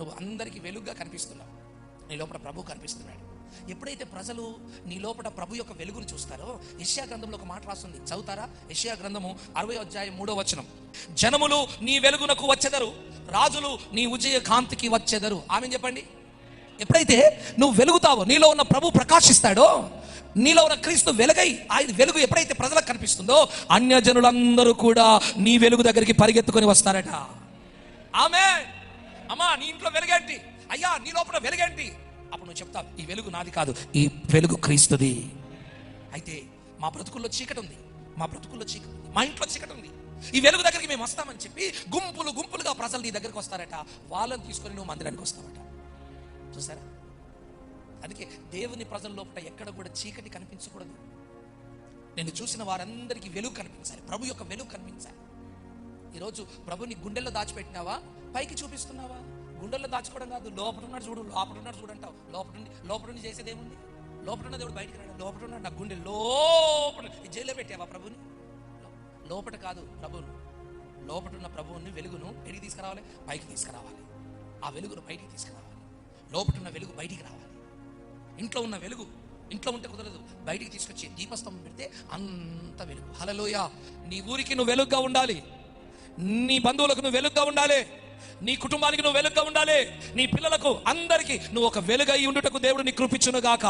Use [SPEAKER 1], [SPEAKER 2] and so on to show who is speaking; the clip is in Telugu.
[SPEAKER 1] నువ్వు అందరికీ వెలుగుగా కనిపిస్తున్నావు. నీ లోపల ప్రభు కనిపిస్తున్నాడు. ఎప్పుడైతే ప్రజలు నీ లోపల ప్రభు యొక్క వెలుగును చూస్తారో, యెషయా గ్రంథంలో ఒక మాట రాస్తుంది, చదువుతారా? యెషయా గ్రంథము 60:3 జనములు నీ వెలుగునకు వచ్చెదరు, రాజులు నీ ఉజయ కాంతికి వచ్చెదరు. ఆమెన్ చెప్పండి. ఎప్పుడైతే నువ్వు వెలుగుతావో, నీలో ఉన్న ప్రభు ప్రకాశిస్తాడో, నీలో ఉన్న క్రీస్తు వెలుగై, ఆయన వెలుగు ఎప్పుడైతే ప్రజలకు కనిపిస్తుందో, అన్యజనులందరూ కూడా నీ వెలుగు దగ్గరికి పరిగెత్తుకొని వస్తారట. ఆమేన్. అమ్మా, నీ ఇంట్లో వెలుగేంటి? అయ్యా, నీ లోపల వెలుగేంటి? అప్పుడు నువ్వు చెప్తావు, ఈ వెలుగు నాది కాదు, ఈ వెలుగు క్రీస్తుది. అయితే మా బ్రతుకుల్లో చీకటి ఉంది, మా బ్రతుకుల్లో చీకటి ఉంది, మా ఇంట్లో చీకటి ఉంది, ఈ వెలుగు దగ్గరికి మేము వస్తామని చెప్పి గుంపులు గుంపులుగా ప్రజలు నీ దగ్గరికి వస్తారట. వాళ్ళని తీసుకొని నువ్వు మందిరానికి వస్తావట. చూసారా? అందుకే దేవుని ప్రజల లోపల ఎక్కడ కూడా చీకటి కనిపించకూడదు. నేను చూసిన వారందరికీ వెలుగు కనిపించాలి, ప్రభు యొక్క వెలుగు కనిపించాలి. ఈరోజు ప్రభుని గుండెల్లో దాచిపెట్టినావా, పైకి చూపిస్తున్నావా? గుండెల్లో దాచుకోవడం కాదు, లోపల ఉన్నాడు చూడు, లోపల ఉన్నాడు చూడంటావు. లోపల నుండి చేసేది ఏముంది? లోపల ఉన్న దేవుడు బయటికి రాడు. లోపల ఉన్నాడు, నా గుండె లోపల. జైల్లో పెట్టావా ప్రభుని? లోపల కాదు ప్రభువును, లోపల ఉన్న ప్రభువుని వెలుగును ఎడికి తీసుకురావాలి, పైకి తీసుకురావాలి. ఆ వెలుగును బయటికి తీసుకురావాలి. లోపల ఉన్న వెలుగు బయటికి రావాలి. ఇంట్లో ఉన్న వెలుగు ఇంట్లో ఉంటే కుదరదు, బయటికి తీసుకొచ్చి దీపస్తంభం పెడితే అంత వెలుగు. హల్లెలూయా. నీ ఊరికి నువ్వు వెలుగుగా ఉండాలి, నీ బంధువులకు నువ్వు వెలుగుగా ఉండాలి, నీ కుటుంబానికి నువ్వు వెలుగుగా ఉండాలి, నీ పిల్లలకు అందరికీ నువ్వు ఒక వెలుగై ఉండుటకు దేవుడు నీ కృపించును గాక.